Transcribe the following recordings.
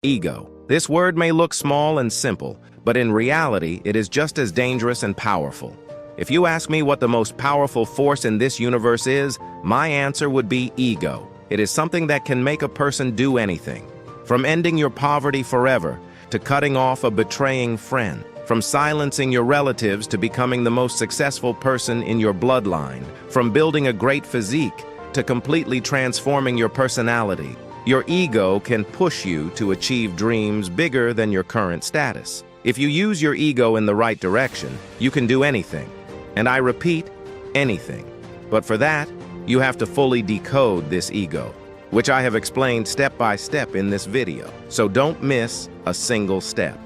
Ego. This word may look small and simple, but in reality, it is just as dangerous and powerful. If you ask me what the most powerful force in this universe is, my answer would be ego. It is something that can make a person do anything. From ending your poverty forever, to cutting off a betraying friend. From silencing your relatives to becoming the most successful person in your bloodline. From building a great physique to completely transforming your personality. Your ego can push you to achieve dreams bigger than your current status. If you use your ego in the right direction, you can do anything. And I repeat, anything. But for that, you have to fully decode this ego, which I have explained step by step in this video. So don't miss a single step.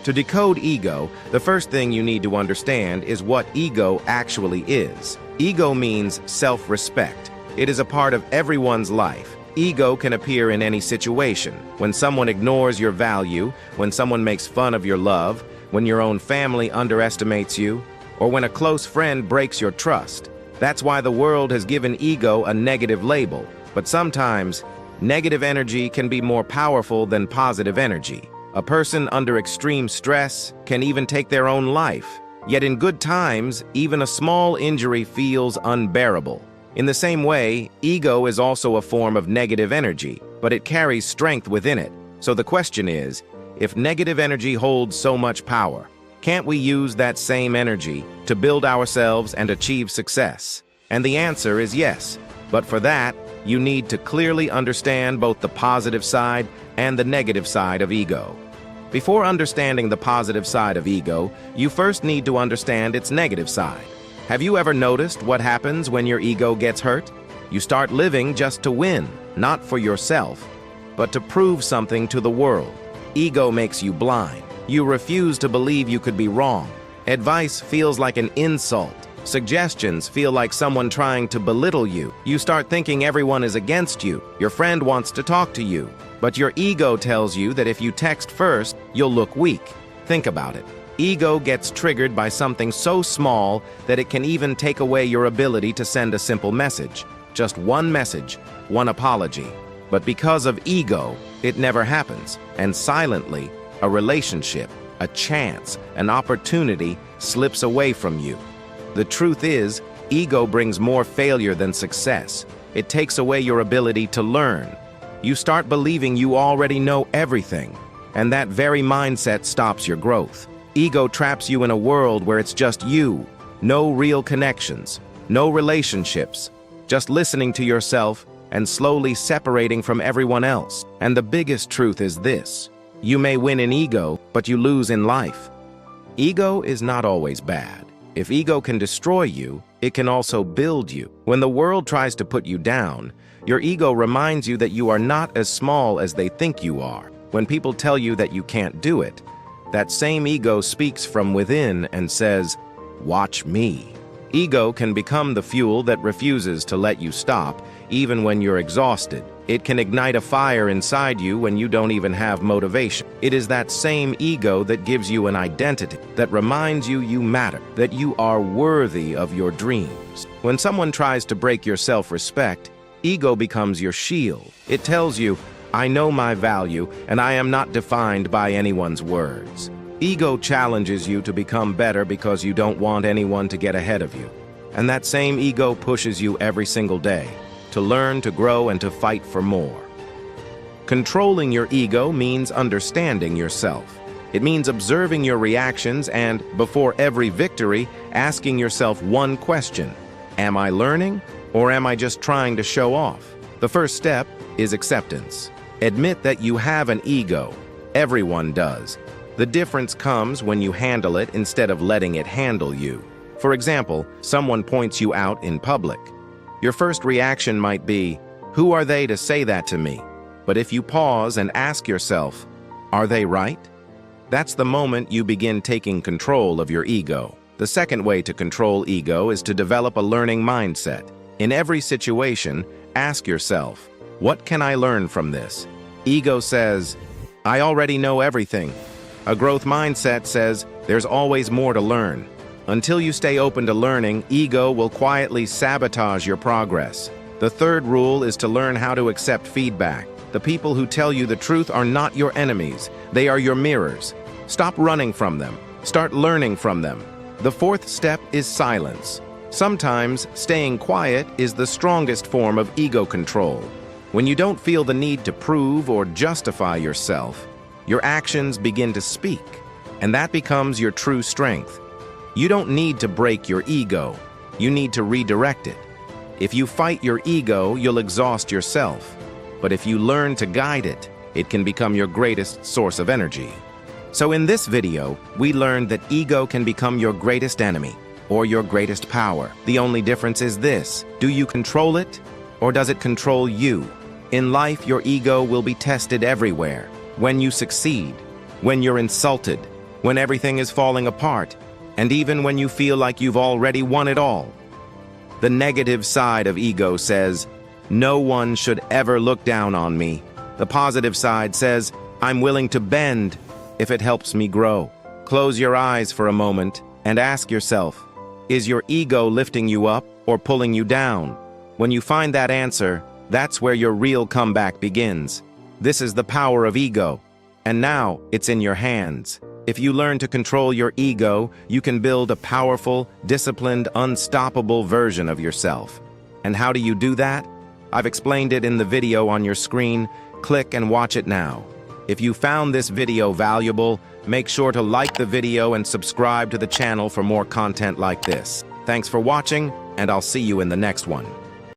To decode ego, the first thing you need to understand is what ego actually is. Ego means self-respect. It is a part of everyone's life. Ego can appear in any situation. When someone ignores your value, when someone makes fun of your love, when your own family underestimates you, or when a close friend breaks your trust. That's why the world has given ego a negative label. But sometimes, negative energy can be more powerful than positive energy. A person under extreme stress can even take their own life. Yet in good times, even a small injury feels unbearable. In the same way, ego is also a form of negative energy, but it carries strength within it. So the question is, if negative energy holds so much power, can't we use that same energy to build ourselves and achieve success? And the answer is yes. But for that, you need to clearly understand both the positive side and the negative side of ego. Before understanding the positive side of ego, you first need to understand its negative side. Have you ever noticed what happens when your ego gets hurt? You start living just to win, not for yourself, but to prove something to the world. Ego makes you blind. You refuse to believe you could be wrong. Advice feels like an insult. Suggestions feel like someone trying to belittle you. You start thinking everyone is against you. Your friend wants to talk to you. But your ego tells you that if you text first, you'll look weak. Think about it. Ego gets triggered by something so small that it can even take away your ability to send a simple message. Just one message, one apology. But because of ego, it never happens. And silently, a relationship, a chance, an opportunity slips away from you. The truth is, ego brings more failure than success. It takes away your ability to learn. You start believing you already know everything, and that very mindset stops your growth. Ego traps you in a world where it's just you, no real connections, no relationships, just listening to yourself and slowly separating from everyone else. And the biggest truth is this: you may win in ego, but you lose in life. Ego is not always bad. If ego can destroy you, it can also build you. When the world tries to put you down, your ego reminds you that you are not as small as they think you are. When people tell you that you can't do it, that same ego speaks from within and says, "Watch me." Ego can become the fuel that refuses to let you stop, even when you're exhausted. It can ignite a fire inside you when you don't even have motivation. It is that same ego that gives you an identity, that reminds you you matter, that you are worthy of your dreams. When someone tries to break your self-respect, ego becomes your shield. It tells you, "I know my value, and I am not defined by anyone's words." Ego challenges you to become better because you don't want anyone to get ahead of you. And that same ego pushes you every single day to learn, to grow, and to fight for more. Controlling your ego means understanding yourself. It means observing your reactions and, before every victory, asking yourself one question: am I learning, or am I just trying to show off? The first step is acceptance. Admit that you have an ego. Everyone does. The difference comes when you handle it instead of letting it handle you. For example, someone points you out in public. Your first reaction might be, "Who are they to say that to me?" But if you pause and ask yourself, "Are they right?" That's the moment you begin taking control of your ego. The second way to control ego is to develop a learning mindset. In every situation, ask yourself, "What can I learn from this?" Ego says, "I already know everything." A growth mindset says, "There's always more to learn." Until you stay open to learning, ego will quietly sabotage your progress. The third rule is to learn how to accept feedback. The people who tell you the truth are not your enemies. They are your mirrors. Stop running from them. Start learning from them. The fourth step is silence. Sometimes staying quiet is the strongest form of ego control. When you don't feel the need to prove or justify yourself, your actions begin to speak, and that becomes your true strength. You don't need to break your ego. You need to redirect it. If you fight your ego, you'll exhaust yourself. But if you learn to guide it, it can become your greatest source of energy. So in this video, we learned that ego can become your greatest enemy or your greatest power. The only difference is this: do you control it, or does it control you? In life, your ego will be tested everywhere. When you succeed, when you're insulted, when everything is falling apart, and even when you feel like you've already won it all. The negative side of ego says, "No one should ever look down on me." The positive side says, "I'm willing to bend if it helps me grow." Close your eyes for a moment and ask yourself, is your ego lifting you up or pulling you down? When you find that answer, that's where your real comeback begins. This is the power of ego, and now it's in your hands. If you learn to control your ego, you can build a powerful, disciplined, unstoppable version of yourself. And how do you do that? I've explained it in the video on your screen. Click and watch it now. If you found this video valuable, make sure to like the video and subscribe to the channel for more content like this. Thanks for watching, and I'll see you in the next one.